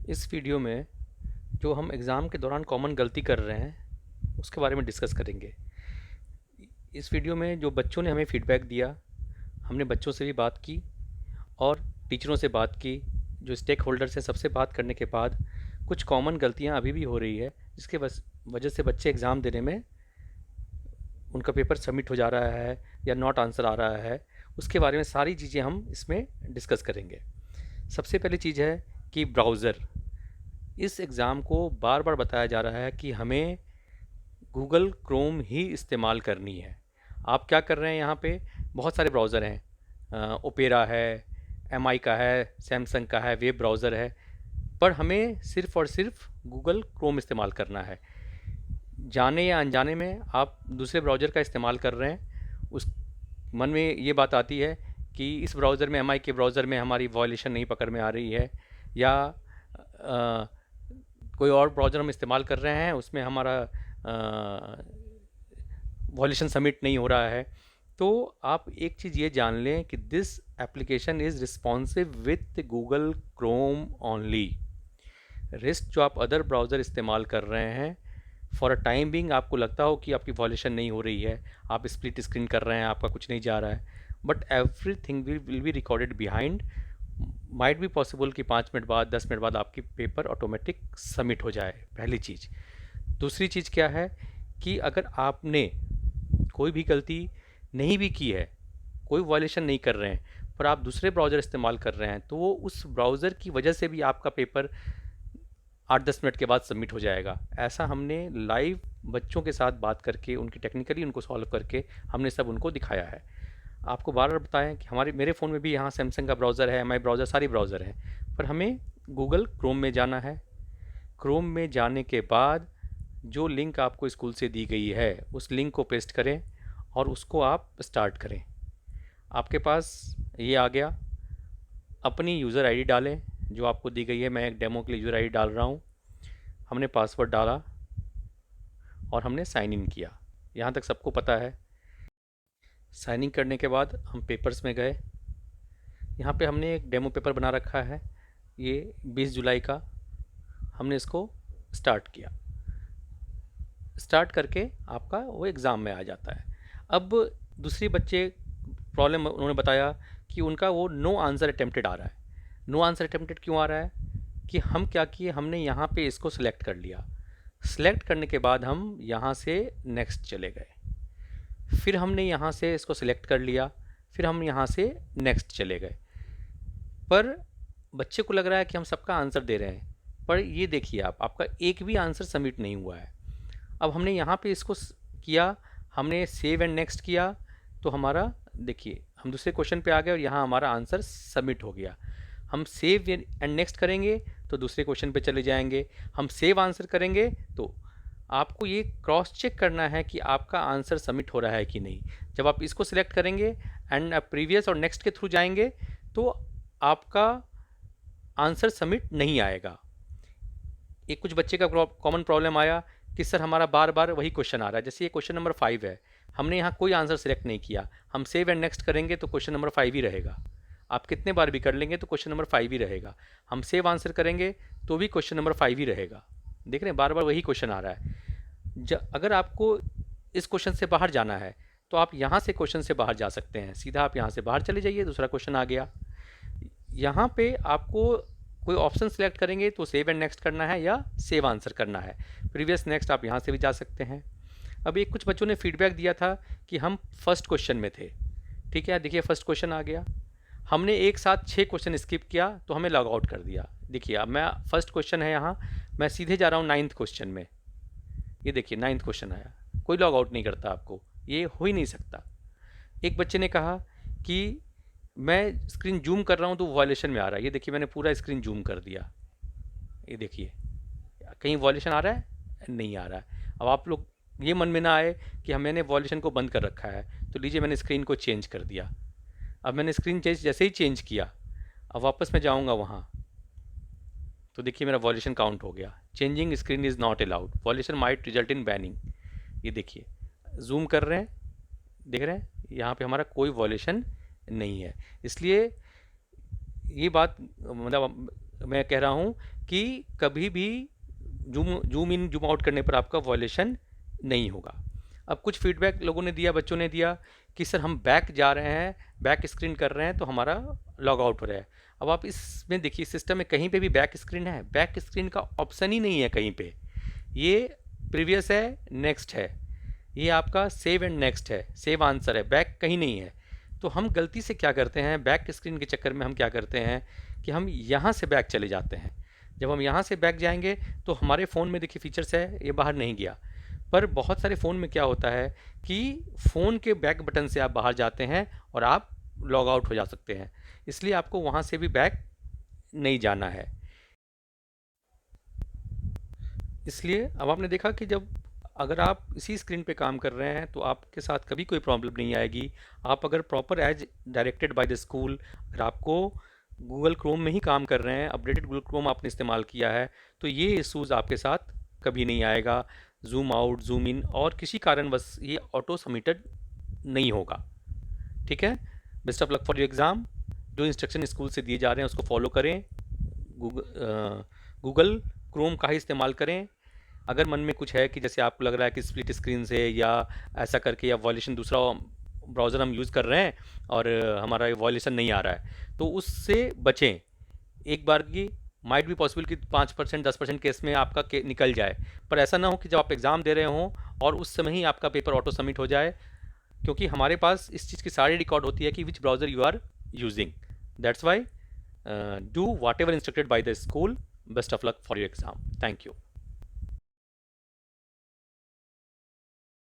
इस वीडियो में जो हम एग्ज़ाम के दौरान कॉमन गलती कर रहे हैं उसके बारे में डिस्कस करेंगे। इस वीडियो में जो बच्चों ने हमें फीडबैक दिया, हमने बच्चों से भी बात की और टीचरों से बात की, जो स्टेक होल्डर्स हैं सबसे बात करने के बाद कुछ कॉमन गलतियां अभी भी हो रही है जिसके वजह से बच्चे एग्ज़ाम देने में उनका पेपर सबमिट हो जा रहा है या नॉट आंसर आ रहा है। उसके बारे में सारी चीज़ें हम इसमें डिस्कस करेंगे। सबसे पहली चीज़ है कि ब्राउज़र। इस एग्ज़ाम को बार बार बताया जा रहा है कि हमें गूगल क्रोम ही इस्तेमाल करनी है। आप क्या कर रहे हैं यहाँ पे, बहुत सारे ब्राउज़र हैं, ओपेरा है, एमआई का है, सैमसंग का है, वेब ब्राउज़र है, पर हमें सिर्फ़ और सिर्फ गूगल क्रोम इस्तेमाल करना है। जाने या अनजाने में आप दूसरे ब्राउज़र का इस्तेमाल कर रहे हैं, उस मन में ये बात आती है कि इस ब्राउज़र में, एमआई के ब्राउज़र में हमारी वॉयलेशन नहीं पकड़ में आ रही है, या कोई और ब्राउज़र हम इस्तेमाल कर रहे हैं उसमें हमारा वॉल्यूशन सबमिट नहीं हो रहा है। तो आप एक चीज़ ये जान लें कि this application is responsive with Google Chrome only. Rest जो आप अदर ब्राउज़र इस्तेमाल कर रहे हैं, फॉर अ टाइम बिंग आपको लगता हो कि आपकी वॉल्यूशन नहीं हो रही है, आप स्प्लिट स्क्रीन कर रहे हैं, आपका कुछ नहीं जा रहा है, but every thing will be recorded behind. Might भी पॉसिबल कि 5 मिनट बाद, 10 मिनट बाद आपकी पेपर ऑटोमेटिक सबमिट हो जाए, पहली चीज़। दूसरी चीज़ क्या है कि अगर आपने कोई भी गलती नहीं भी की है, कोई वायलेशन नहीं कर रहे हैं, पर आप दूसरे ब्राउज़र इस्तेमाल कर रहे हैं, तो वो उस ब्राउज़र की वजह से भी आपका पेपर 8-10 मिनट के बाद सबमिट हो जाएगा। ऐसा हमने लाइव बच्चों के साथ बात करके, उनकी टेक्निकली उनको सॉल्व करके हमने सब उनको दिखाया है। आपको बार बार बताएं कि मेरे फ़ोन में भी यहाँ सैमसंग का ब्राउज़र है, एमआई ब्राउज़र, सारी ब्राउज़र हैं, पर हमें गूगल क्रोम में जाना है। क्रोम में जाने के बाद जो लिंक आपको स्कूल से दी गई है उस लिंक को पेस्ट करें और उसको आप स्टार्ट करें। आपके पास ये आ गया। अपनी यूज़र आईडी डालें जो आपको दी गई है। मैं एक डेमो के लिए यूज़र आईडी डाल रहा हूँ। हमने पासवर्ड डाला और हमने साइन इन किया, यहाँ तक सबको पता है। साइन इन करने के बाद हम पेपर्स में गए। यहाँ पे हमने एक डेमो पेपर बना रखा है, ये 20 जुलाई का। हमने इसको स्टार्ट किया। स्टार्ट करके आपका वो एग्ज़ाम में आ जाता है। अब दूसरी बच्चे प्रॉब्लम उन्होंने बताया कि उनका वो नो आंसर अटेम्प्टेड आ रहा है। नो आंसर अटेम्प्टेड क्यों आ रहा है कि हम क्या किए, हमने यहाँ पे इसको सिलेक्ट कर लिया। सिलेक्ट करने के बाद हम यहाँ से नेक्स्ट चले गए, फिर हमने यहाँ से इसको सिलेक्ट कर लिया, फिर हम यहाँ से नेक्स्ट चले गए, पर बच्चे को लग रहा है कि हम सबका आंसर दे रहे हैं, पर ये देखिए आपका एक भी आंसर सबमिट नहीं हुआ है। अब हमने यहाँ पे इसको किया, हमने सेव एंड नेक्स्ट किया, तो हमारा देखिए हम दूसरे क्वेश्चन पे आ गए और यहाँ हमारा आंसर सबमिट हो गया। हम सेव एंड नेक्स्ट करेंगे तो दूसरे क्वेश्चन पे चले जाएंगे। हम सेव आंसर करेंगे तो आपको ये क्रॉस चेक करना है कि आपका आंसर सबमिट हो रहा है कि नहीं। जब आप इसको सिलेक्ट करेंगे एंड प्रीवियस और नेक्स्ट के थ्रू जाएंगे तो आपका आंसर सबमिट नहीं आएगा। एक कुछ बच्चे का कॉमन प्रॉब्लम आया कि सर हमारा बार बार वही क्वेश्चन आ रहा है। जैसे ये क्वेश्चन नंबर 5 है, हमने यहाँ कोई आंसर सिलेक्ट नहीं किया, हम सेव एंड नेक्स्ट करेंगे तो क्वेश्चन नंबर 5 ही रहेगा। आप कितने बार भी कर लेंगे तो क्वेश्चन नंबर 5 ही रहेगा। हम सेव आंसर करेंगे तो भी क्वेश्चन नंबर 5 ही रहेगा। देख रहे हैं, बार बार वही क्वेश्चन आ रहा है। अगर आपको इस क्वेश्चन से बाहर जाना है तो आप यहाँ से क्वेश्चन से बाहर जा सकते हैं। सीधा आप यहाँ से बाहर चले जाइए, दूसरा क्वेश्चन आ गया। यहाँ पे आपको कोई ऑप्शन सेलेक्ट करेंगे तो सेव एंड नेक्स्ट करना है या सेव आंसर करना है। प्रीवियस नेक्स्ट आप यहाँ से भी जा सकते हैं। अब एक कुछ बच्चों ने फीडबैक दिया था कि हम फर्स्ट क्वेश्चन में थे। ठीक है, देखिए फर्स्ट क्वेश्चन आ गया। हमने एक साथ 6 क्वेश्चन स्किप किया तो हमें लॉग आउट कर दिया। देखिए अब मैं फर्स्ट क्वेश्चन है यहाँ, मैं सीधे जा रहा हूँ 9th क्वेश्चन में। ये देखिए 9th क्वेश्चन आया, कोई लॉग आउट नहीं करता आपको, ये हो ही नहीं सकता। एक बच्चे ने कहा कि मैं स्क्रीन जूम कर रहा हूँ तो वॉयलेशन में आ रहा है। ये देखिए मैंने पूरा स्क्रीन जूम कर दिया, ये देखिए कहीं वॉयलेशन आ रहा है, नहीं आ रहा है। अब आप लोग ये मन में ना आए कि हम मैंने वॉल्यूशन को बंद कर रखा है, तो लीजिए मैंने स्क्रीन को चेंज कर दिया। अब मैंने स्क्रीन चेंज जैसे ही चेंज किया, अब वापस मैं जाऊंगा वहाँ तो देखिए मेरा वॉल्यूशन काउंट हो गया। Changing screen is not allowed, violation might result in banning. ये देखिए जूम कर रहे हैं, देख रहे हैं यहाँ पे हमारा कोई वॉल्यूशन नहीं है। इसलिए ये बात मतलब मैं कह रहा हूँ कि कभी भी zoom zoom in zoom out करने पर आपका वॉयलेशन नहीं होगा। अब कुछ फीडबैक लोगों ने दिया, बच्चों ने दिया कि सर हम बैक जा रहे हैं, बैक स्क्रीन कर रहे हैं तो हमारा लॉग आउट हो रहा है। अब आप इसमें देखिए सिस्टम में कहीं पे भी बैक स्क्रीन है, बैक स्क्रीन का ऑप्शन ही नहीं है कहीं पे। ये प्रीवियस है, नेक्स्ट है, ये आपका सेव एंड नेक्स्ट है, सेव आंसर है, बैक कहीं नहीं है। तो हम गलती से क्या करते हैं, बैक स्क्रीन के चक्कर में हम क्या करते हैं कि हम यहाँ से बैक चले जाते हैं। जब हम यहाँ से बैक जाएंगे तो हमारे फ़ोन में देखिए फीचर्स है, ये बाहर नहीं गया। पर बहुत सारे फ़ोन में क्या होता है कि फ़ोन के बैक बटन से आप बाहर जाते हैं और आप लॉग आउट हो जा सकते हैं, इसलिए आपको वहाँ से भी बैक नहीं जाना है। इसलिए अब आपने देखा कि जब अगर आप इसी स्क्रीन पे काम कर रहे हैं तो आपके साथ कभी कोई प्रॉब्लम नहीं आएगी। आप अगर proper age directed by the school, अगर आपको गूगल क्रोम में ही काम कर रहे हैं, अपडेटेड गूगल क्रोम आपने इस्तेमाल किया है, तो ये इशूज़ आपके साथ कभी नहीं आएगा। जूम आउट, जूम इन और किसी कारणवश ये ऑटो सबमिटेड नहीं होगा। ठीक है, best of luck for your exam. जो इंस्ट्रक्शन स्कूल से दिए जा रहे हैं उसको फॉलो करें, गूगल क्रोम का ही इस्तेमाल करें। अगर मन में कुछ है कि जैसे आपको लग रहा है कि स्प्लिट स्क्रीन से या ऐसा करके या वॉयलेशन दूसरा ब्राउज़र हम यूज़ कर रहे हैं और हमारा वॉयलेशन नहीं आ रहा है, तो उससे बचें। एक बार की माइट भी पॉसिबल कि 5% 10% केस में आपका निकल जाए, पर ऐसा ना हो कि जब आप एग्ज़ाम दे रहे हों और उस समय ही आपका पेपर ऑटो सबमिट हो जाए, क्योंकि हमारे पास इस चीज़ की सारी रिकॉर्ड होती है कि which browser you are using. That's why do whatever instructed by the school. Best of luck for your exam. Thank you.